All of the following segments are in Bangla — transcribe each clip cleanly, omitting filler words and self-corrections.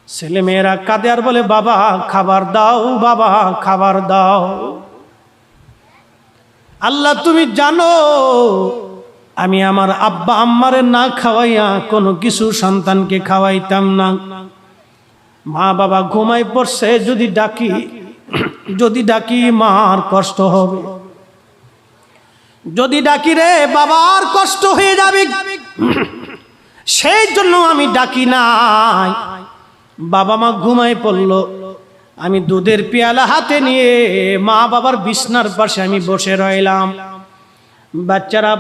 ছেলেমেয়েরা কাঁদে আর বলে বাবা খাবার দাও, বাবা খাবার দাও। আল্লাহ তুমি জানো আমি আমার আব্বা আম্মারে না খাওয়াইয়া কোনো কিছু সন্তানকে খাওয়াইতাম না। মা বাবা ঘুমাই পড়ছে, যদি ডাকি মার কষ্ট হবে, যদি ডাকি রে বাবার কষ্ট হয়ে যাবে, সেই জন্য আমি ডাকি নাই। বাবা মা ঘুমাই পড়লো, আমি দুধের পেয়ালা হাতে নিয়ে মা বাবার বিছনার পাশে আমি বসে রইলাম। বাচ্চারা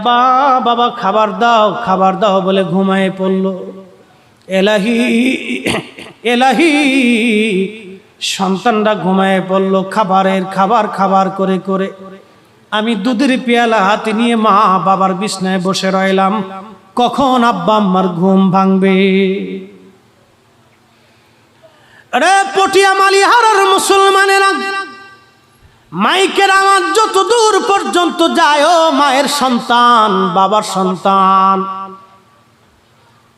বাবা খাবার দাও, খাবার দাও বলে ঘুমায় পড়লো। এলাহি এলাহি সন্তানরা ঘুমায় পড়লো। খাবার করে করে আমি দুধের পেয়ালা হাতে নিয়ে মা বাবার বিছনায় বসে রইলাম। কখন আব্বা আম্মার ঘুম ভাঙবে? আরে পটিয়া মালিহারার মুসলমানেরা, মাইকের আওয়াজ যত দূর পর্যন্ত যায়, ও মায়ের সন্তান, বাবার সন্তান,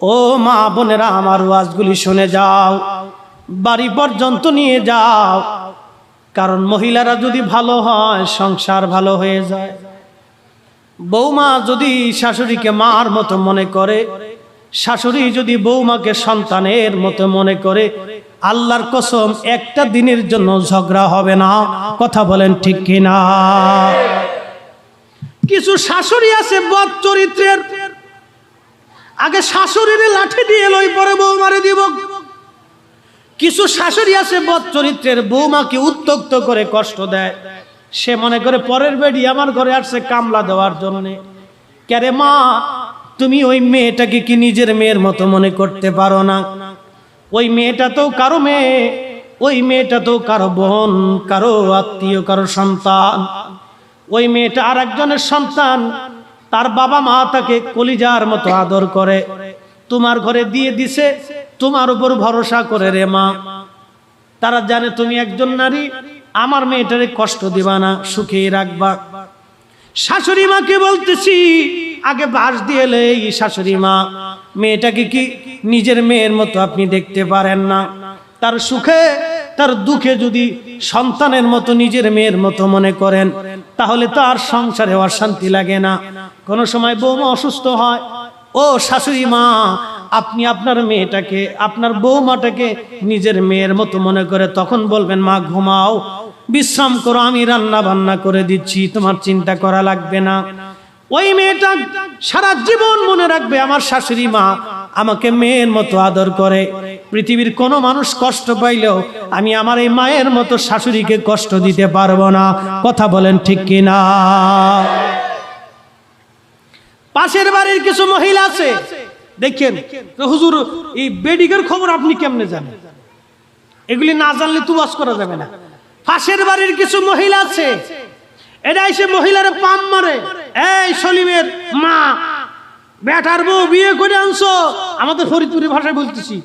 ও মা বোনেরা আমার ওয়াজগুলি শুনে যাও, বাড়ি পর্যন্ত নিয়ে যাও। কারণ মহিলারা যদি ভালো হয় সংসার ভালো হয়ে যায়। বৌমা যদি শাশুড়িকে মার মতো মনে করে, শাশুড়ি যদি বৌমাকে সন্তানের মতো মনে করে, আল্লাহর কসম একটা দিনের জন্য ঝগড়া হবে না। কথা বলেন ঠিক কিনা? কিছু শাশুড়ি আছে বদ চরিত্রের, আগে শাশুড়ির লাঠি দিয়ে লই পরে বৌমারে দিব। কিছু শাশুড়ি আছে বদ চরিত্রের, বৌমাকে উত্ত্যক্ত করে কষ্ট দেয়। সে মনে করে পরের বেডি আমার ঘরে আসছে কামলা দেওয়ার জন্য। কেরে মা, তুমি ওই মেয়েটাকে কি নিজের মেয়ের মতো মনে করতে পারো না? ওই মেয়েটা তো কারো মেয়ে, ওই মেয়েটা তো কারো বোন, কারো আত্মীয়, কারো সন্তান। ওই মেয়েটা আর একজনের সন্তান, তার বাবা মা তাকে কলিজার মতো আদর করে। তোমার ঘরে দিয়ে দিছে, তোমার উপর ভরসা করে রে মা। তারা জানে তুমি একজন নারী, আমার মেয়েটারে কষ্ট দিবা না, সুখে রাখবা। শাশুড়ি মাকে বলতেছি, আগে বাস দিয়ে এই শাশুড়ি মা, মেয়েটাকে কি নিজের মেয়ের মতো আপনি দেখতে পারেন না? তার সুখে তার দুঃখে যদি সন্তানের মতো নিজের মেয়ের মতো মনে করেন, তাহলে তো আর সংসারে অশান্তি লাগে না। কোনো সময় বৌমা অসুস্থ হয়, ও শাশুড়ি মা, আপনি আপনার মেয়েটাকে, আপনার বৌমাটাকে নিজের মেয়ের মতো মনে করে তখন বলবেন মা ঘুমাও, বিশ্রাম করো, আমি রান্না বান্না করে দিচ্ছি, তোমার চিন্তা করা লাগবে না। ওই মেয়েটা সারা জীবন মনে রাখবে আমার শাশুড়ি মা আমাকে মেয়ের মতো আদর করে। পৃথিবীর কোনো মানুষ কষ্ট পাইলেও আমি আমার এই মায়ের মতো শাশুড়িকে কষ্ট দিতে পারবো না। কথা বলেন ঠিক কিনা? পাশের বাড়ির কিছু মহিলা আছে, দেখেন হুজুর এই বেডিকের খবর আপনি কেমনে জানেন? এগুলি না জানলে তো ওয়াজ করা যাবে না। পাশের বাড়ির কিছু মহিলা আছে, এটা এসে মহিলারে পাম মারে। এই সলিমের মা, বেটার বউ বিয়ে করে আনছো, আমাদের ফরিদপুরি ভাষায় বলতেছি,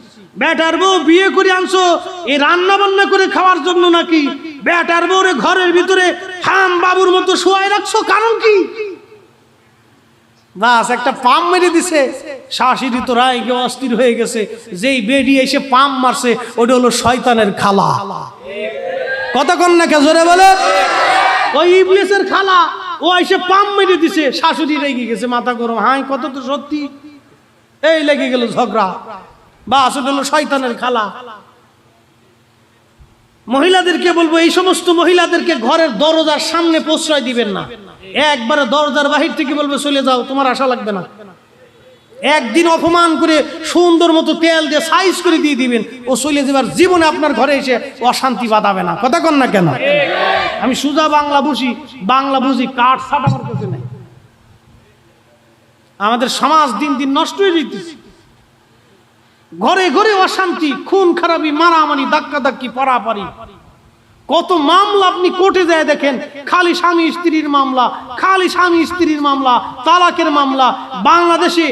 বেটার বউ বিয়ে করে আনছো এই রান্না বান্না করে খাওয়ার জন্য নাকি? বেটার বউরে ঘরের ভিতরে হাম বাবুর মতো শুয়াই রাখছো, কারণ কি? বাস একটা পাম মেরে দিছে, শাশুড়ি তো রায় গিয়ে অস্থির হয়ে গেছে। যেই বেডি এসে পাম মারছে, ওটা হলো শয়তানের খালা। কতক্ষণ না কে জোরে বলে? ওই ইবলিসের খালা, ও এসে পাম মেরে দিছে, শাশুড়ি রেগে গেছে, মাথা গরম। হাই কত তো সত্যি, এই লেগে গেল ঝগড়া। বাস ওটা হলো শয়তানের খালা। মহিলাদেরকে বলবো, এই সমস্ত মহিলাদেরকে ঘরের দরজার সামনে প্রশ্রয় দিবেন না। একবারে দরজার বাহির থেকে বলবে চলে যাও, তোমার আশা লাগবে না। একদিন অপমান করে সুন্দর মতো তেল দিয়ে সাইজ করে দিয়ে দিবেন, ও চলে যাবার জীবনে আপনার ঘরে এসে অশান্তি বাঁধাবে না। কথা কন না কেন? আমি সুজা বাংলা বুঝি, কাঠ ছাট আমার কাছে নাই। আমাদের সমাজ দিন দিন নষ্ট হয়ে যেতেছে। ঘরে ঘরে অশান্তি, খুন খারাপি, মারামারি, ধাক্কা ধাক্কি, পারাপারি। কত মামলা আপনি কোর্টে যায় দেখেন, খালি স্বামী স্ত্রীর মামলা, খালি স্বামী স্ত্রীর মামলা, তালাকের মামলা। বাংলাদেশে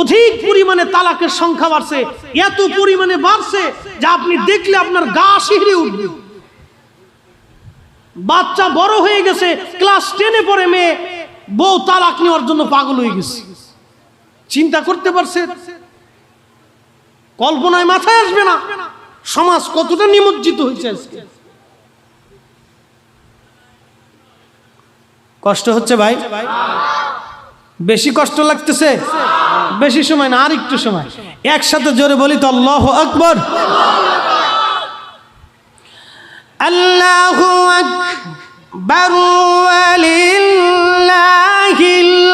অধিক পরিমাণে তালাকের সংখ্যা বাড়ছে, এত পরিমাণে বাড়ছে যে আপনি দেখলে আপনার গা শিহরে উঠবে। বাচ্চা বড় হয়ে গেছে, ক্লাস 10-এ পড়ে মেয়ে, বউ তালাক নেওয়ার জন্য পাগল হয়ে গেছে। চিন্তা করতে পারছে? কল্পনায় মাথায় আসবে না। সমাজ কতটা নিমজ্জিত হয়েছে আজকে। কষ্ট হচ্ছে ভাই? বেশি কষ্ট লাগতেছে? বেশি সময় না, আর একটু সময়। একসাথে জোরে বলি তো আল্লাহু আকবার। আল্লাহু আকবার ওয়ালিল্লাহিল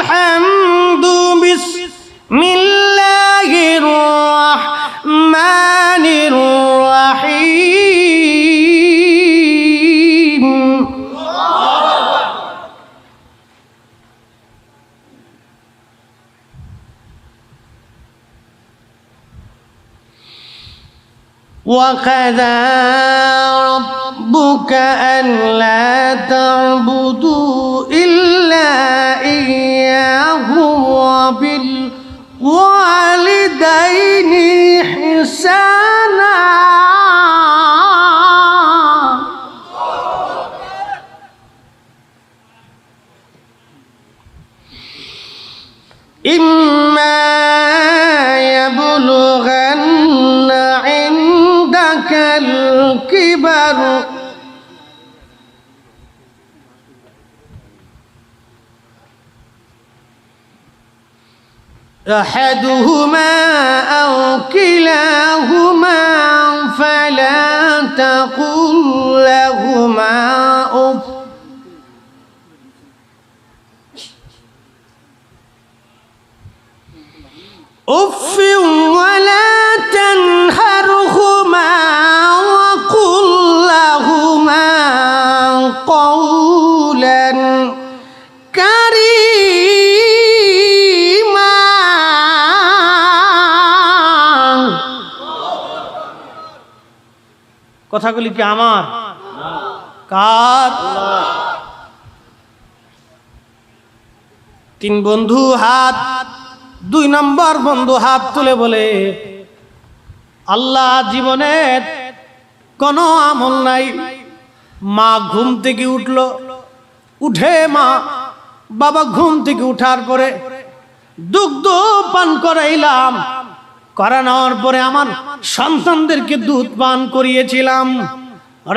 হামদু বিসমিল্লাহির রাহমানির রাহিম। وَقَضَى رَبُّكَ أَلَّا تَعْبُدُوا إِلَّا إِيَّاهُ وَبِالْوَالِدَيْنِ إِحْسَانًا إِمَّا يَبْلُغَنَّ عِندَكَ الْكِبَرَ أحدهما أو كلاهما فلا تقل لهما أف ولا تنهرهما وقل لهما قولا كريما। কথাগুলি কি আমার? কার? তিন বন্ধু হাত, 2 নম্বর বন্ধু হাত তুলে বলে, আল্লাহ জীবনের কোনো আমল নাই। মা ঘুম থেকে উঠলো, উঠে মা বাবা ঘুম থেকে উঠার পরে দুগ্ধ পান করাইলাম, করানোর পরে আমার সন্তানদেরকে দুধ পান করিয়েছিলাম।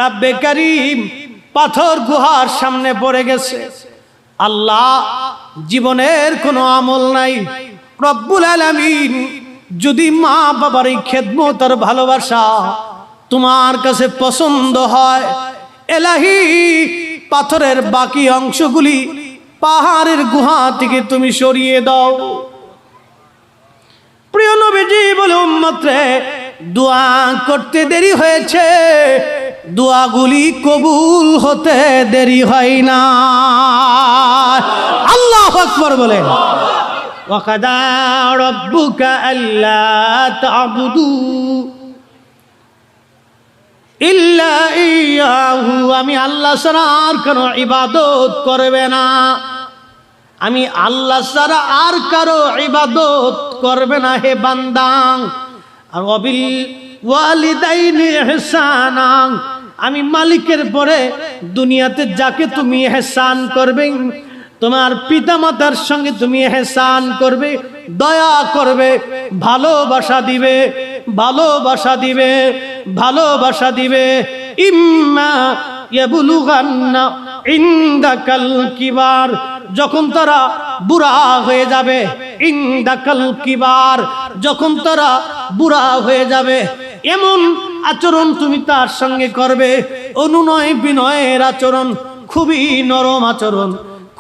রাব্বে কারীম পাথর গুহার সামনে পড়ে গেছে। আল্লাহ জীবনের কোনো আমল নাই। রব্বুল আলামিন যদি মা বাবার এই খেদমত আর ভালোবাসা তোমার কাছে পছন্দ হয়, এলাহি পাথরের বাকি অংশগুলি পাহাড়ের গুহা থেকে তুমি সরিয়ে দাও। প্রিয় নবীজি বলে, উম্মতরে দোয়া করতে দেরি হয়েছে, দোয়াগুলি কবুল হতে দেরি হয় না। আল্লাহু আকবার বলেন। وَقَضَى رَبُّكَ أَلَّا تَعْبُدُوا إِلَّا إِيَّاهُ। আমি আল্লাহ ছাড়া আর কারো ইবাদত করবে না। আমি আল্লাহ ছাড়া আর কারো ইবাদত করবে না হে বান্দা। আর ওয়াবিল ওয়ালিদাইনি ইহসানা, আমি মালিকের পরে দুনিয়াতে যাকে তুমি ইহসান করবে, তোমার পিতামাতার সঙ্গে তুমি ইহসান করবে, দয়া করবে, ভালোবাসা দিবে, ভালোবাসা দিবে, ভালোবাসা দিবে। ইম্মা ইয়াবলুগান্না ইনদাকাল কিবার, যখন তারা বুড়া হয়ে যাবে, ইনদাকাল কিবার, যখন তারা বুড়া হয়ে যাবে, এমন আচরণ তুমি তার সঙ্গে করবে, অনুনয় বিনয়ের আচরণ, খুবই নরম আচরণ,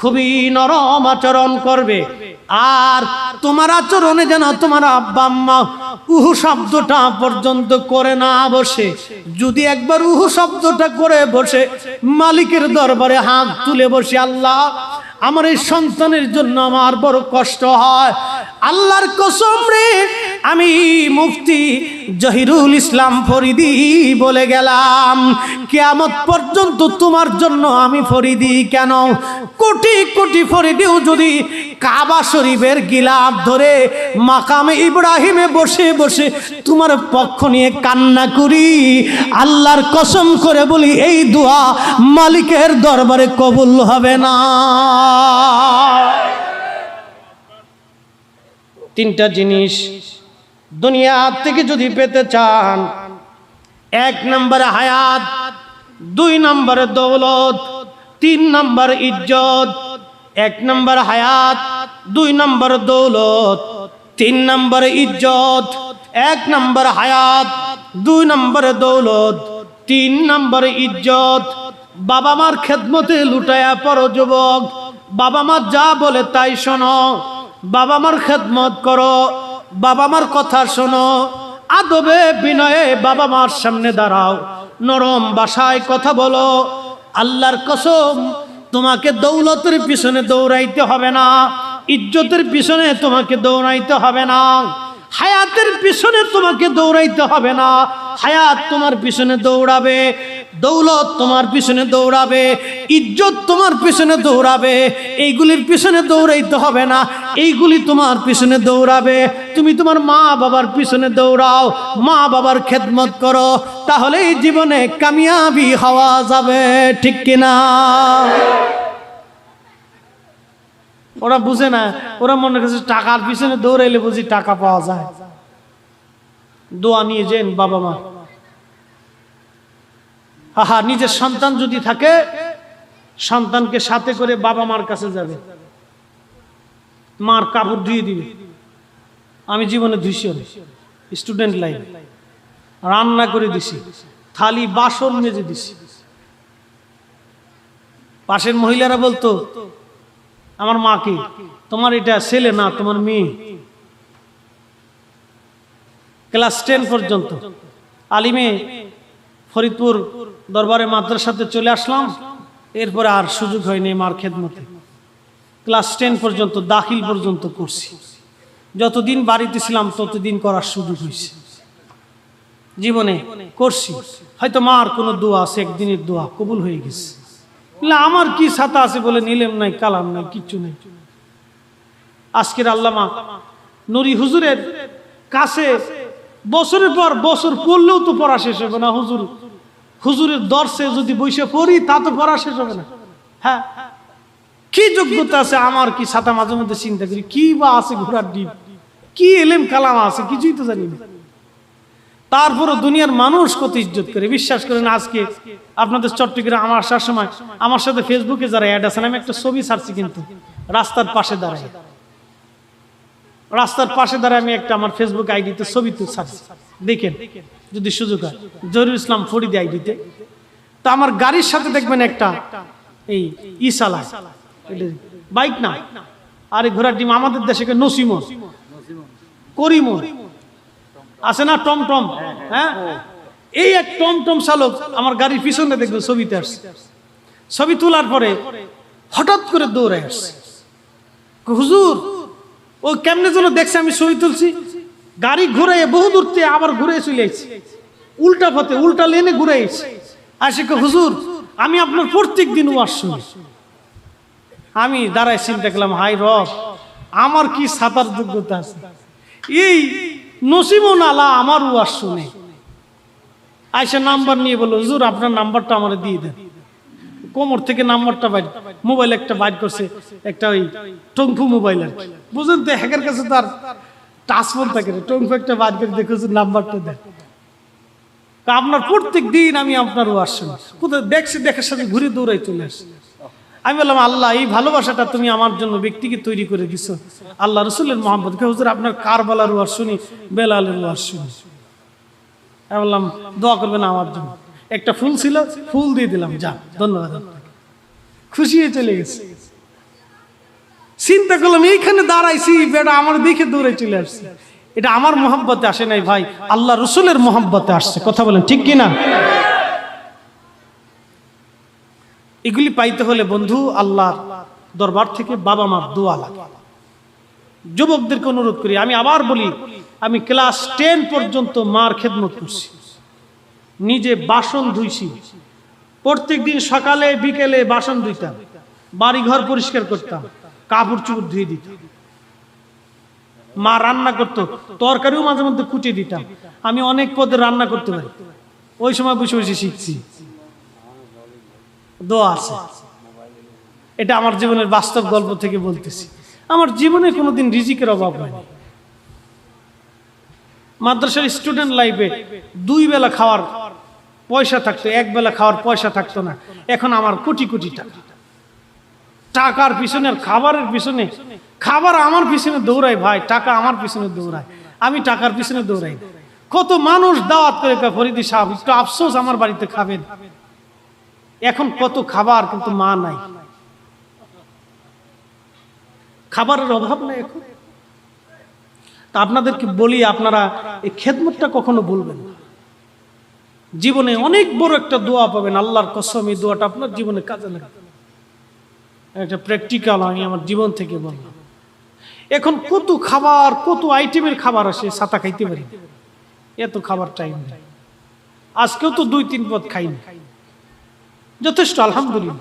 খুবই নরম আচরণ করবে। আর তোমার আচরণে যেন তোমার আব্বা আম্মা উহু শব্দটা পর্যন্ত করে না বসে। যদি একবার উহু শব্দটা করে বসে, মালিকের দরবারে হাত তুলে বসে, আল্লাহ আমার এই সন্তানের জন্য আমার বড় কষ্ট হয়, আল্লাহর কসম রে, আমি মুফতি জহিরুল ইসলাম ফরিদি বলে গেলাম, কিয়ামত পর্যন্ত তোমার জন্য আমি ফরিদি কেন, কোটি কোটি ফরিদিও যদি কাবা শরীফের গিলাফ ধরে মাকামে ইব্রাহিমে বসে বসে তোমার পক্ষ নিয়ে কান্না করি, আল্লাহর কসম করে বলি এই দোয়া মালিকের দরবারে কবুল হবে না। তিনটা জিনিস দুনিয়া থেকে যদি পেতে চান, এক নম্বরে হায়াত, 2 নম্বরে দৌলত, 3 নম্বর ইজ্জত। 1 নম্বর হায়াত, 2 নম্বর দৌলত, 3 নম্বর ইজ্জত। 1 নম্বর হায়াত, 2 নম্বর দৌলত, 3 নম্বর ইজ্জত। বাবা মার খেদমতে লুটায়া পড়ো যুবক, বাবা মা যা বলে তাই শোনো, বাবা মার খেদমত করো, বাবা মার কথা শোনো, আদবে বিনয়ে বাবা মার সামনে দাঁড়াও, নরম ভাষায় কথা বলো। আল্লাহর কসম, তোমাকে দৌলতের পিছনে দৌড়াইতে হবে না, ইজ্জতের পিছনে তোমাকে দৌড়াইতে হবে না, হায়াতের পিছনে তোমাকে দৌড়াইতে হবে না, হায়াত তোমার পিছনে দৌড়াবে, দৌলত তোমার পিছনে দৌড়াবে, ইজ্জত তোমার পিছনে দৌড়াবে। এইগুলির পিছনে দৌড়াইতে হবে না, এইগুলি তোমার পিছনে দৌড়াবে। তুমি তোমার মা বাবার পিছনে দৌড়াও, মা বাবার খেদমত করো, তাহলেই জীবনে কামিয়াবি হওয়া যাবে, ঠিক কিনা? ওরা বুঝে না, ওরা মনে করছে টাকার পিছনে দৌড়াইলে বুঝি টাকা পাওয়া যায়। দোয়া নিয়ে যেন বাবা মা। আহা, নিজের সন্তান যদি থাকে, সন্তানকে সাথে করে বাবা মার কাছে যাবে, মার কাপড় ধুয়ে দিবে। আমি জীবনে ধুইছি, স্টুডেন্ট লাইফ, রান্না করে দিছি, থালি বাসন মেজে দিছি। পাশের মহিলারা বলতো আমার মাকে, তোমার এটা ছেলে না, তোমার মেয়ে। ক্লাস 10 পর্যন্ত আলিমে ফরিদপুর দরবারে মাদ্রাসাতে চলে আসলাম, এরপরে আর সুযোগ হয়নি মার খেদমতে। ক্লাস 10 পর্যন্ত, দাখিল পর্যন্ত করছি। যতদিন বাড়িতে ছিলাম ততদিন করার সুযোগ হয়েছে, জীবনে করছি। হয়তো মার কোনো দোয়া আছে, একদিনের দোয়া কবুল হয়ে গেছে। আমার কি ছাতা আছে বলে নিলেম নাই, কালাম নাই, কিচ্ছু নেই। আজকের আল্লামা নুরি হুজুরের কাছে বছরের পর বছর পড়লেও তো পড়া শেষ হবে না। হুজুরের দর্শে যদি বসে পড়ি তা তো পড়া শেষ হবে না। হ্যাঁ, কি যোগ্যতা আছে আমার? কি ছাতা মাঝে মধ্যে চিন্তা করি, কি বা আছে ঘোড়ার ডিম, কি এলেম কালাম আছে, কিছুই তো জানি না। তারপরও দুনিয়ার মানুষ কত ইজ্জত করে, বিশ্বাস করেন। আজকে আপনাদের চট্টগ্রামে আমার আসার সময় আমার সাথে ফেসবুকে যারা অ্যাড আছেন, আমি একটা ছবি ছাড়ছি, কিন্তু রাস্তার পাশে দাঁড়াই, রাস্তার পাশে দাঁড়ায় আমি একটা আমার ফেসবুক আইডিতে ছবি তো ছাড়ছি, দেখেন যদি সুযোগ হয়। জহিরুল ইসলাম ফরিদি আইডিতে। তো আমার গাড়ির সাথে দেখবেন একটা এই ইসালা, বাইক না, আরে ঘোড়ার ডিম, আমাদের দেশে নসিমন, করিমন আছে না, টমটম। হ্যাঁ, এই এক টমটম চালক আমার গাড়ির পিছনে দেখবেন ছবিতে আসছে। ছবি তোলার পরে হঠাৎ করে দৌড়ে আসছে, হুজুর ও কেমনে যেন দেখছে আমি ছবি তুলছি, গাড়ি ঘুরে বহু দূরতে আবার ঘুরে চলে আসছে, উল্টা পথে, উল্টা লেনে ঘুরে আসছে। আসে হুজুর, আমি আপনার প্রত্যেক দিন ওয়াজ শুনি। আমি দাঁড়ায় চিন্তা করলাম, হাই রব, আমার কি ছাতার যোগ্যতা আছে? এই নসিমন আলা আমার ওয়াজ শুনে আইসা নাম্বার নিয়ে বলল, হুজুর আপনার নাম্বারটা আমার দিয়ে দেন। কোমর থেকে নাম্বারটা বাইর, মোবাইল একটা বাইর করছে, একটা ওই টঙ্কু মোবাইল আর কি, বুঝলেন তো, হ্যাকের কাছে তার টাচ ফোন থাকে, টঙ্কু একটা বাইর করে দেখো নাম্বারটা দেন। আপনার প্রত্যেক দিন আমি আপনার ওয়াজ শুনি। কোথায় দেখছি, দেখার সাথে ঘুরে দৌড়াই চলে আসছে। আমি বললাম, আল্লাহ, এই ভালোবাসাটা তুমি আমার জন্য ব্যক্তিকে তৈরি করে দিছো। আল্লাহ রসুলের মোহাম্মদ, হুজুর আপনার কারবালার ওয়াজ শুনি, বেলালের ওয়াজ শুনি। আমি বললাম, দোয়া করবেন আমার জন্য। একটা ফুল ছিল, ফুল দিয়ে দিলাম, যা, ধন্যবাদ। খুশি হয়ে চলে গেছে। চিন্তা করলাম, এইখানে দাঁড়াইছি, বেটা আমার দেখে দৌড়ে চলে আসছে। এটা আমার মোহাব্বতে আসে নাই ভাই, আল্লাহ রসুলের মোহাব্বতে আসছে। কথা বলেন ঠিক কিনা? এগুলি পাইতে হলে বন্ধু আল্লাহর দরবার থেকে বাবা মার দোয়া লাগে। যুবকদেরকে অনুরোধ করি, আমি আবার বলি, আমি ক্লাস 10 পর্যন্ত মার খেদমত করছি, নিজে বাসন ধুইছি, প্রত্যেক দিন সকালে বিকেলে বাসন ধুইতাম, বাড়ি ঘর পরিষ্কার করতাম, কাপড় চোপড় ধুয়ে দিতাম। মা রান্না করতো, তরকারিও মাঝে মধ্যে কুটে দিতাম। আমি অনেক পদে রান্না করতে পারি, ওই সময় বসে বসে শিখছি। দোয়া আছে, এটা আমার জীবনের বাস্তব গল্প থেকে বলতেছি। আমার জীবনে কোনোদিন রিজিকের অভাব হয়নি। মাদ্রাসার স্টুডেন্ট লাইফে 2 বেলা খাওয়ার পয়সা থাকতো, একবেলা খাওয়ার পয়সা থাকতো না, এখন আমার কোটি কোটি টাকা। টাকার পিছনে আর খাবারের পিছনে, খাবার আমার পিছনে দৌড়ায় ভাই, টাকা আমার পিছনে দৌড়ায়, আমি টাকার পিছনে দৌড়াই। কত মানুষ দাওয়াত করে ফরিদি সাহেব একটু আফসোস আমার বাড়িতে খাবেন, এখন কত খাবার কিন্তু মা নাই, খাবারের অভাব নাই এখন। তা আপনাদেরকে বলি, আপনারা এই খেদমতটা কখনো ভুলবেন না। জীবনে অনেক বড় একটা দোয়া পাবেন, আল্লাহর কসম এই দোয়াটা আপনার জীবনে কাজে লাগবে। একটা প্র্যাকটিক্যাল আমি আমার জীবন থেকে বললাম। এখন কত খাবার, কত আইটেমের খাবার আসে, ছাতা খাইতে পারি, এত খাবার টাইম নেই। আজকেও তো 2-3 পদ খাইনি, যথেষ্ট আলহামদুলিল্লাহ,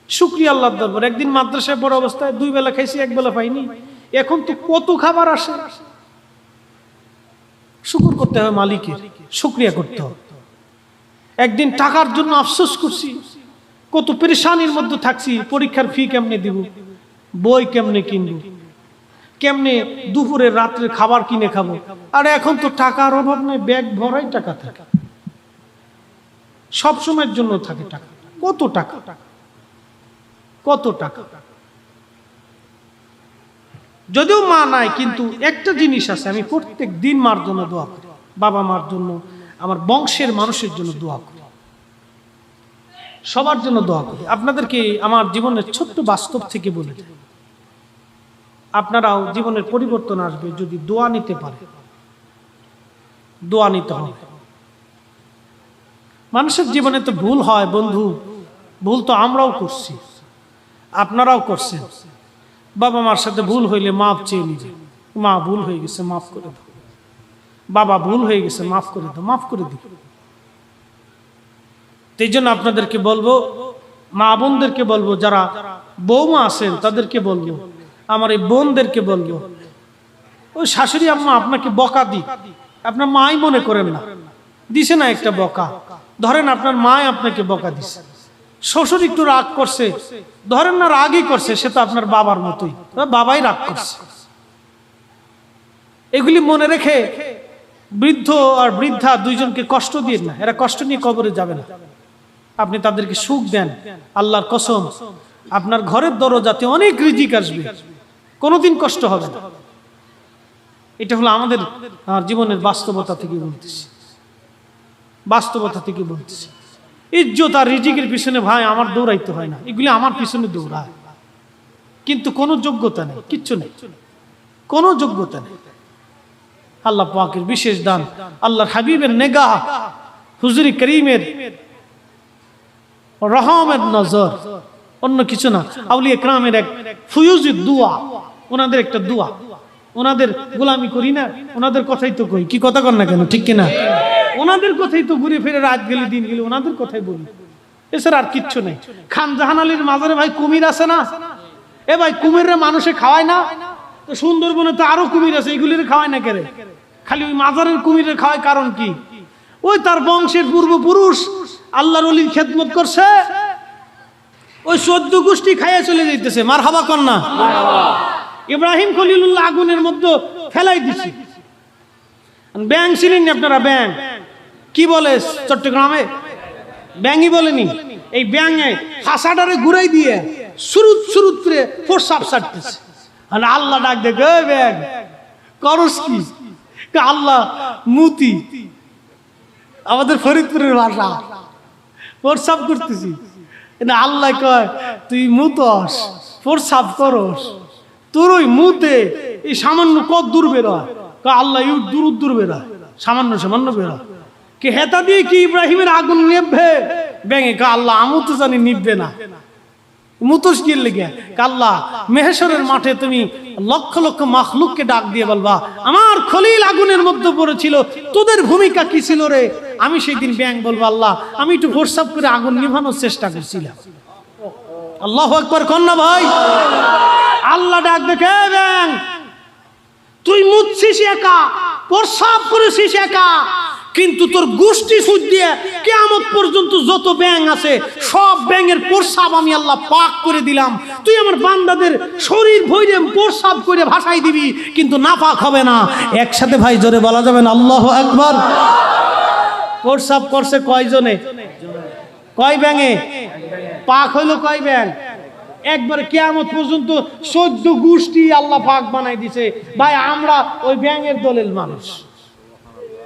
শুকরিয়া আল্লাহর দরবার। একদিন মাদ্রাসায় পড়া অবস্থায় 2 বেলা খাইছি, 1 বেলা পাইনি। এখন তো কত খাবার আসে, শুকর করতে হবে মালিকের, শুকরিয়া করতে হবে। একদিন টাকার জন্য আফসোস করছি, কত পেরেশানির মধ্যে থাকছি, পরীক্ষার ফি কেমনে দিব, বই কেমনে কিনবো, কেমনে দুপুরে রাত্রে খাবার কিনে খাবো। আর এখন তো টাকার অভাব নেই, ব্যাগ ভরাই টাকা থাকে, সব সময়ের জন্য থাকে টাকা। কত টাকা, কত টাকা। যদিও মা নাই, কিন্তু একটা জিনিস আছে, আমি প্রত্যেক দিন মার জন্য দোয়া করি, বাবা মার জন্য, আমার বংশের মানুষের জন্য দোয়া করি, সবার জন্য দোয়া করি। আপনাদেরকে আমার জীবনের ছোট্ট বাস্তব থেকে বলে দিই, আপনারাও জীবনের পরিবর্তন আসবে যদি দোয়া নিতে পারে। দোয়া নিতে হবে। মানুষের জীবনে তো ভুল হয় বন্ধু, ভুল তো আমরাও করছি, আপনারাও করছেন। বাবা মার সাথে ভুল হইলে মাফ চেয়ে নিবে, মা ভুল হয়ে গেছে মাফ করে দাও, বাবা ভুল হয়ে গেছে মাফ করে দাও, মাফ করে দিবে। এই জন্য আপনাদেরকে বলবো, মা বোনদেরকে বলবো, যারা বৌমা আছেন তাদেরকে বলবো, আমার এই বোনদেরকে বলবো, ওই শাশুড়ি আম্মা আপনাকে বকা দিই, আপনার মাই মনে করেন না, দিছে না একটা বকা, ধরেন আপনার মাই আপনাকে বকা দিছে, শ্বশুর একটু রাগ করছে, ধরেন না রাগই করছে, সে তো আপনার বাবার মতোই, বাবাই রাগ করছে। এগুলি মনে রেখে বৃদ্ধ আর বৃদ্ধা দুইজনকে কষ্ট দিয়ে না, এরা কষ্ট নিয়ে কবরে যাবে না। আপনি তাদেরকে সুখ দেন, আল্লাহর কসম আপনার ঘরের দরজাতে অনেক রিজিক আসবে, কোনোদিন কষ্ট হবে না। এটা হলো আমাদের জীবনের বাস্তবতা থেকে বলতেছি, বাস্তবতা থেকে বলতেছি। ইজ্জত আর রিজিকের পিছনে ভাই আমার দৌড়াইতে হয় না, এগুলি আমার পিছনে দৌড়ায়, কিন্তু কোনো যোগ্যতা নেই, কিচ্ছু নেই, কোনো যোগ্যতা নেই। আল্লাহ পাকের বিশেষ দান, আল্লাহর হাবিবের নেগাহ, হুজুরি করিমের রহমের নজর, অন্য কিছু না। আউলিয়া কেরামের এক ফুয়ুজি দোয়া, ওনাদের একটা দোয়া, ওনাদের গোলামি করি না, ওনাদের কথাই তো কই, কি কথা কর না কেন, ঠিক কিনা? ওনাদের কথাই তো ঘুরে ফিরে রাত গেলে দিন গেলে ওনাদের কথাই বলি, এছাড়া আর কিচ্ছু নেই। খান জাহান আলীর মাজারে ভাই কুমির আছে না? এ ভাই কুমিরে মানুষে খাওয়ায় না? তো সুন্দরবনে তো আরো কুমির আছে, এগুলির খাওয়ায় না কেরে? খালি ওই মাজারের কুমিরে খাওয়ায়, কারণ কি? ওই তার বংশের পূর্বপুরুষ আল্লাহর ওলির খেদমত করছে, ওই 14 গোষ্ঠী খাইয়া চলে যাইতেছে। মারহাবা কন্যা, ইব্রাহিম খলিলুল্লাহ আগুনের মধ্যে ফেলাই দিছে। ব্যাং ছিলেন আপনারা? ব্যাং কি বলে চট্টগ্রামে? ব্যাংই বলেনি, এই ব্যাঙে ফাঁসাটারে ঘুরাই দিয়ে সুরুত সুরুত করে প্রসাব ছাড়তেছে। আল্লাহ ডাক দেখে, ব্যাং করস কি? আল্লাহ মুতি, আমাদের ফরিদপুরের ভাষা, প্রসাব করতেছি। আল্লাহ কয় তুই মুতস, প্রসাব করস, তোর ওই মুতে এই সামান্য কত দূর বেরোয়? আল্লাহ দূর বেরোয়, সামান্য সামান্য বেরোয়। কি হেতা দিয়ে কি ইব্রাহিমের আগুন নেববে? ব্যাঙে কা আল্লাহ আমু তো জানি নিববে না, মুতোস কি লেগে? আল্লাহ মেহেশ্বরের মাঠে তুমি লক্ষ লক্ষ মাখলুককে ডাক দিয়ে বলবা আমার খলিল আগুনের মধ্যে পড়েছিল, তোদের ভূমিকা কি ছিল রে? আমি সেই দিন ব্যাং বলবো আল্লাহ আমি একটু প্রসাব করে আগুন নিভানোর চেষ্টা করছিলাম। আল্লাহু আকবার কন্যা ভাই, আল্লাহ ডাক দেখে, ব্যাং তুই মুতছিস একা, প্রসাব করেছিস একা, কিন্তু তোর গোষ্ঠী সুদ দিয়ে কিয়ামত পর্যন্ত যত ব্যাং আছে সব ব্যাঙের প্রসাব আমি আল্লাহ পাক করে দিলাম। তুই আমার বান্দাদের শরীর ভইরে প্রসাব করে ভাসাই দিবি, কিন্তু নাপাক হবে না। একসাথে ভাই জোরে বলা যাবে না আল্লাহু আকবার? প্রস্রাব করছে কয়জনে? কয় ব্যাঙে? পাক হইলো কয় ব্যাঙ? একবার কিয়ামত পর্যন্ত 14 গোষ্ঠী আল্লাহ পাক বানাই দিছে। ভাই আমরা ওই ব্যাঙের দলের মানুষ।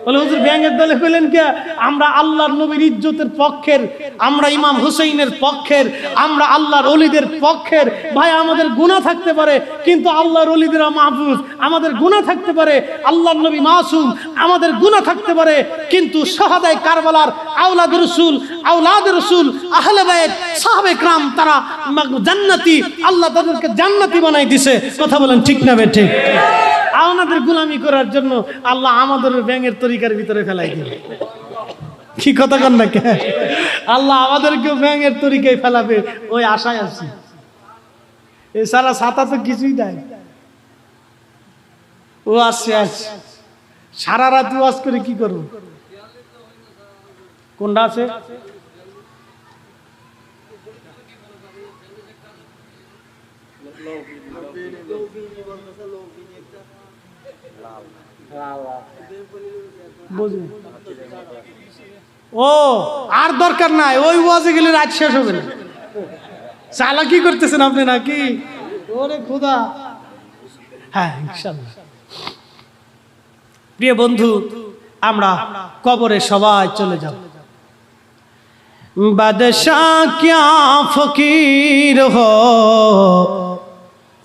বলে হুজুর ব্যাঙের দলে কইলেন কে? আমরা আল্লাহর নবীর ইজ্জতের পক্ষের, আমরা ইমাম হুসাইনের পক্ষের, আমরা আল্লাহর ওলিদের পক্ষের। ভাই আমাদের গুনাহ থাকতে পারে, কিন্তু আল্লাহর ওলিদেরা মাহফুজ। আমাদের গুনাহ থাকতে পারে, আল্লাহর নবী মাসুম। আমাদের গুনাহ থাকতে পারে, কিন্তু শাহাদায়ে কারবালার আওলাদ রাসূল, আহলে বাইত, সাহাবে کرام তারা জান্নাতি। আল্লাহ তাদেরকে জান্নাতি বানাই দিয়েছে। কথা বলেন ঠিক না বেঠিক? আমাদের গোলামি করার জন্য আল্লাহ আমাদের ব্যাঙের তরিকার ভিতরে ফেলাই দিবে। কি কথা কন না? আল্লাহ আমাদেরকে ব্যাঙের তরিকায় ফেলাবে ওই আশায় আছি। এছাড়া ছাতা তো কিছুই নাই। ও আসছে সারা রাত ওয়াজ করে কি করব? কোনটা আছে? ও আর দরকার নাই, ওই ওয়াজে গেলে রাত শেষ হবে না। চালাকি করতেছেন আপনি নাকি? ওরে খোদা। হ্যাঁ ইনশাআল্লাহ। প্রিয় বন্ধু, আমরা কবরে সবাই চলে যাব। বাদশাহ क्या फकीर हो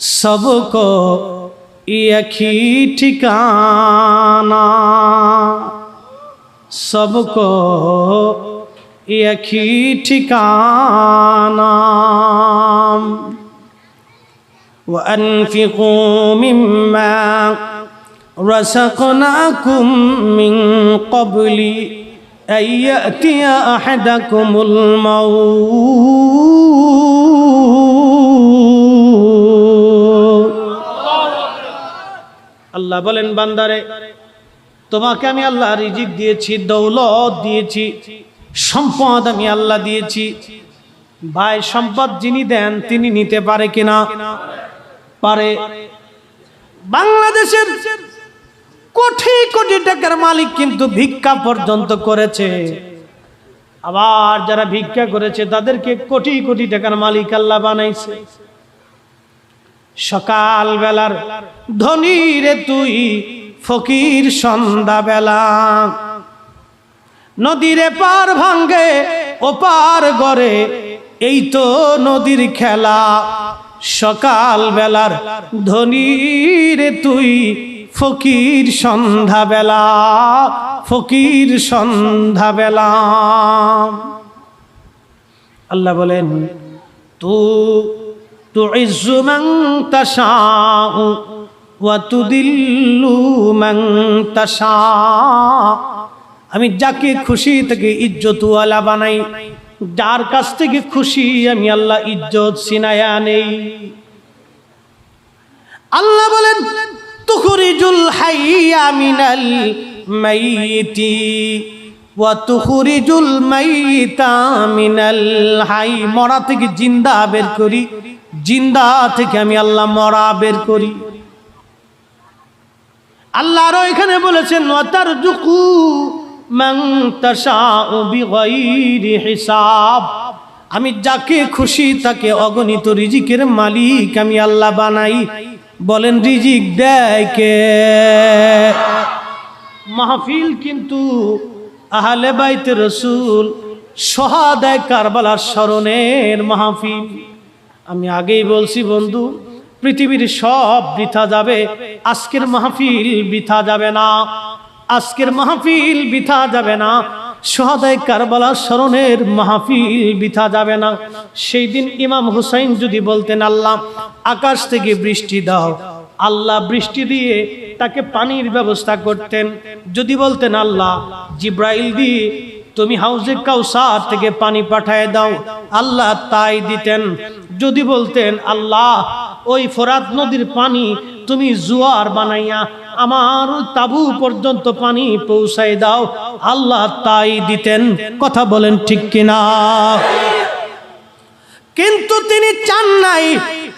सबको एक ही ठिकाना, सबको एक ही ठिकाना। وأنفقوا مما رزقناكم من قبل أن يأتي أحدكم الموت। আল্লাহ বলেন বান্দারে, তোমাকে আমি আল্লাহ রিজিক দিয়েছি, দৌলত দিয়েছি, সম্পদ আমি আল্লাহ দিয়েছি। ভাই সম্পদ যিনি দেন তিনি নিতে পারে কিনা? পারে। বাংলাদেশের কোটি কোটি টাকার মালিক কিন্তু ভিক্ষা পর্যন্ত করেছে। আবার যারা ভিক্ষা করেছে তাদেরকে কোটি কোটি টাকার মালিক আল্লাহ বানাইছে। সকাল বেলার ধনী রে তুই, ফকির সন্ধ্যা বেলা। নদীরে পার ভাঙ্গে ওপার গড়ে, এই তো নদীর খেলা। সকাল বেলার ধনী রে তুই, ফকির সন্ধ্যা বেলা, ফকির সন্ধ্যা বেলা। আল্লাহ বলেন তুইজ্জু মান তাশাউ ওয়া তুদিল্লু মান তাশা। আমি যাকে খুশি তাকে ইজ্জতওয়ালা বানাই, যার কাছ থেকে খুশি আমি আল্লাহ ইজ্জত ছিনায়া নেই। আল্লাহ বলেন তুখরিজুল হাইয়া মিনাল মাইয়িতি ওয়া তুখরিজুল মাইয়িতা মিনাল হাই। মরা থেকে জিন্দা বের করি, জিন্দা থেকে আমি আল্লাহ মরা বের করি। আল্লাহ আরো এখানে বলেছেন ওয়া তারযুকু মান তাশাউ বিগাইরি হিসাব। আমি যাকে খুশি তাকে অগণিত রিজিকের মালিক আমি আল্লাহ বানাই। বলেন রিজিক দেয় কে? মাহফিল কিন্তু আহলে বাইতে রাসূল শাহাদায়ে কারবালার স্মরণের মাহফিল। আমি আগেই বলছি বন্ধু, পৃথিবীর সব বৃথা যাবে, আজকের মাহফিল বৃথা যাবে না। আজকের মাহফিল বৃথা যাবে না। শাহাদায়ে কারবালার স্মরণের মাহফিল বৃথা যাবে না। সেই দিন ইমাম হুসাইন যদি বলতেন আল্লাহ আকাশ থেকে বৃষ্টি দাও, আল্লাহ বৃষ্টি দিয়ে তাকে পানির ব্যবস্থা করতেন। যদি বলতেন আল্লাহ জিব্রাইল দিয়ে তুমি হাউজে কাউসার থেকে পানি পাঠায় দাও, আল্লাহ তাই দিতেন। যদি বলতেন আল্লাহ ওই ফোরাত নদীর পানি তুমি জোয়ার বানাইয়া আমার তাবু পর্যন্ত পানি পৌঁছায় দাও, আল্লাহ তাই দিতেন। কথা বলেন ঠিক কিনা? কিন্তু তিনি চান নাই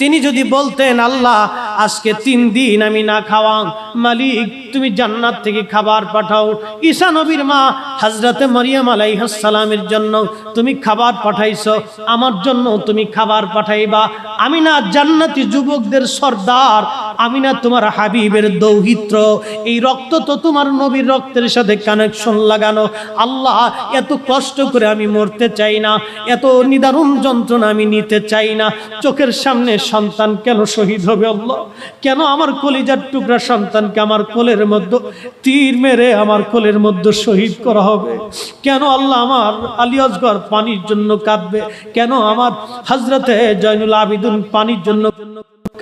তিনি যদি বলতেন আল্লাহ আজকে 3 দিন আমি না খাওয়া, মালিক তুমি জান্নাত থেকে খাবার পাঠাও। ঈসা নবীর মা হযরতে মারিয়াম আলাইহিস সালামের জন্য তুমি খাবার পাঠাইছো, আমার জন্য তুমি খাবার পাঠাইবা। আমি না জান্নাতি যুবকদের সর্দার, আমি না তোমার হাবিবের দৌহিত্র, এই রক্ত তো তোমার নবীর রক্তের সাথে কানেকশন লাগানো। আল্লাহ এত কষ্ট করে আমি মরতে চাই না, এত নিদারুণ যন্ত্রণা আমি নিতে চাই না। চোখের সামনে সন্তান কেন শহীদ হবে আল্লাহ? কেন আমার কলিজার টুকরা সন্তানকে আমার কোলের মধ্যে তীর মেরে আমার কোলের মধ্যে শহীদ করা হবে? কেন আল্লাহ আমার আলী আসগর পানির জন্য কাঁদবে? কেন আমার হযরতে জয়নুল আবিদিন পানির জন্য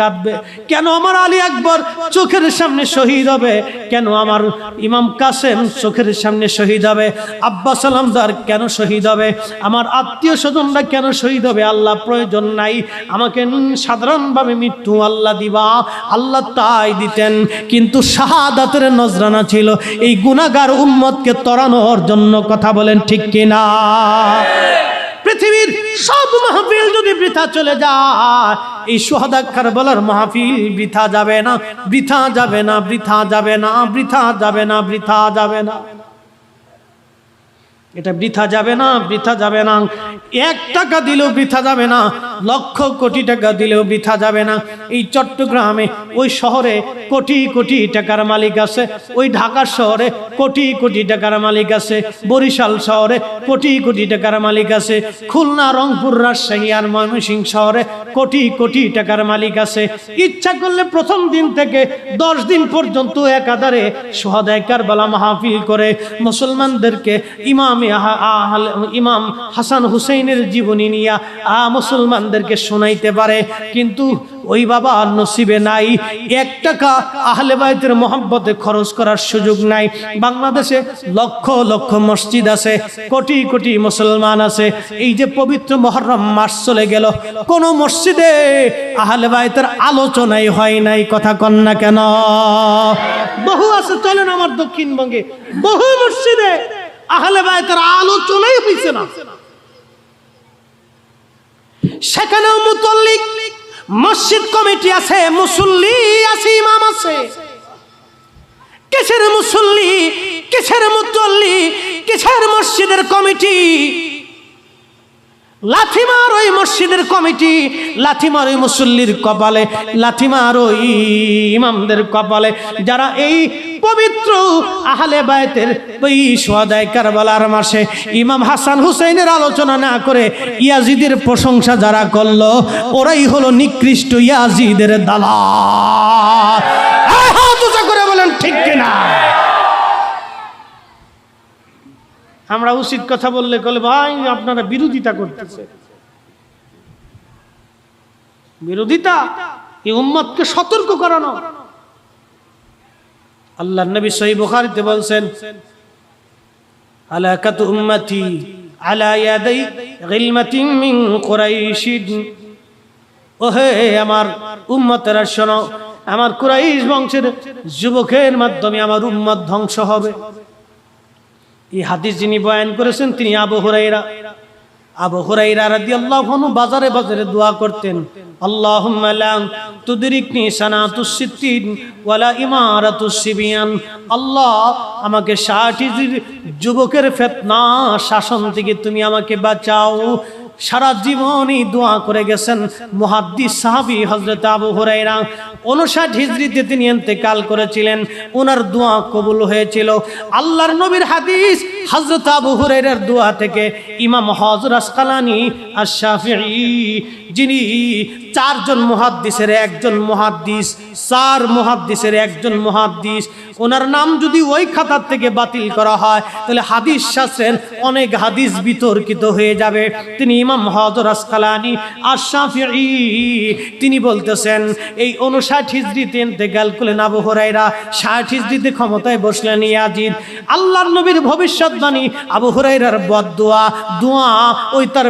কাঁদবে? কেন আমার আলী আকবর চোখের সামনে শহীদ হবে? কেন আমার ইমাম কাসেম চোখের সামনে শহীদ হবে? আব্বা সালামদার কেন শহীদ হবে? আমার আত্মীয় স্বজনরা কেন শহীদ হবে? আল্লাহ প্রয়োজন নাই, আমাকে সাধারণভাবে মৃত্যু আল্লাহ দিবা, আল্লাহ তাই দিতেন। কিন্তু শাহাদাতের নজরানা ছিল এই গুনাহগার উম্মতকে তরানোর জন্য। কথা বলেন ঠিক কিনা? পৃথিবীর সব মাহফিল যদি বৃথা চলে যায়, এই শুহাদা কারবালার মাহফিল বৃথা যাবে না, বৃথা যাবে না, বৃথা যাবে না, বৃথা যাবে না, বৃথা যাবে না। এটা বৃথা যাবে না, বৃথা যাবে না। 1 টাকা দিলেও বৃথা যাবে না, লক্ষ কোটি টাকা দিলেও বৃথা যাবে না। এই চট্টগ্রামে ওই শহরে কোটি কোটি টাকার মালিক আছে, ওই ঢাকা শহরে কোটি কোটি টাকার মালিক আছে, বরিশাল শহরে কোটি কোটি টাকার মালিক আছে, খুলনা, রংপুর, রাজশাহী আর ময়মনসিংহ শহরে কোটি কোটি টাকার মালিক আছে। ইচ্ছা করলে প্রথম দিন থেকে 10 দিন পর্যন্ত একাধারে শুহাদায়ে কারবালা মাহফিল করে মুসলমানদেরকে ইমাম হাসান হুসাইনের জীবনী নিয়ে মুসলমানদেরকে শোনাইতে পারে। কিন্তু ওই বাবা নসিবে নাই, 1 টাকা আহলে বাইতের মহব্বতে খরচ করার সুযোগ নাই। বাংলাদেশে লক্ষ লক্ষ মসজিদ আছে, কোটি কোটি মুসলমান আছে। এই যে পবিত্র মুহররম মাস চলে গেল, কোন মসজিদে আহলে বাইতের আলোচনাই হয় নাই। কথা কন না কেন? বহু আছে, চলেন আমার দক্ষিণবঙ্গে বহু মসজিদে আহলে বাইতের আলোচনাই হইছে না। সেখানেও মুতল্লি মসজিদ কমিটি আছে, মুসল্লি আছে, ইমাম আছে। কিসের মুসল্লি, কিসের মুতল্লি, কিসের মসজিদের কমিটি? লাথিমার ওই মসজিদের কমিটি, লাথিমার ওই মুসল্লির কপালে, লাথিমার ওই ইমামদের কপালে, যারা এই পবিত্র আহলে বাইতের ওই শুহাদায়ে কারবালার মাসে ইমাম হাসান হুসাইনের আলোচনা না করে ইয়াজিদের প্রশংসা যারা করলো, ওরাই হলো নিকৃষ্ট ইয়াজিদের দালাল। হাত উঁচু করে বলেন ঠিক কিনা? আমরা উচিত কথা বললে বলে ভাই আপনারা বিরোধিতা করতেছে। বিরোধিতা এই উম্মতকে সতর্ক করানো। আল্লাহর নবী সহিহ বুখারীতে বলছেন, হালাকাতু উম্মতি আলা ইয়াদাই গিলমাতিন মিন কুরাইশ। ওহে আমার উম্মতেরা শোনো, আমার কুরাইশ বংশের যুবকের মাধ্যমে আমার উম্মত ধ্বংস হবে। এই হাদিস যিনি বয়ান করেছেন তিনি আবু হুরায়রা। আবু হুরায়রা রাদিয়াল্লাহু আনহু বাজারে বাজারে দোয়া করতেন, আল্লাহুম্মা লা তুদরিকনি সানাতুস সিত্তিন ওয়ালা ইমারাতুস সিবিয়ান। আল্লাহ আমাকে 60 হিজরির যুবকের ফিতনা শাসন থেকে তুমি আমাকে বাঁচাও। সারা জীবনই দোয়া করে গেছেন মুহাদ্দিস সাহাবী হযরত আবু হুরায়রা। 59 হিজরিতে তিনি ইন্তেকাল করেছিলেন, ওনার দোয়া কবুল হয়েছিল। আল্লাহর নবীর হাদিস, হযরত আবু হুরায়রার দোয়া থেকে ইমাম হযর আসকালানি আশ-শাফিঈ, যিনি 4 জন মুহাদ্দিসের একজন মুহাদ্দিস, 4 মুহাদ্দিসের একজন মুহাদ্দিস, ওনার নাম যদি ওই খাতার থেকে বাতিল করা হয় তাহলে হাদিস শাস্ত্রের অনেক হাদিস বিতর্কিত হয়ে যাবে। তিনি ইমাম হযর আসকালানি আশ-শাফিঈ, তিনি বলতেছেন এই 59 হিজরিতে ইন্তেকাল করলেন আবু হুরায়রা, 60 হিজরিতে ক্ষমতায় বসলেন ইয়াজিদ। আল্লাহর নবীর ভবিষ্যৎবাণী, আবু হুরায়রার বদদুয়া, দোয়া, ওই তার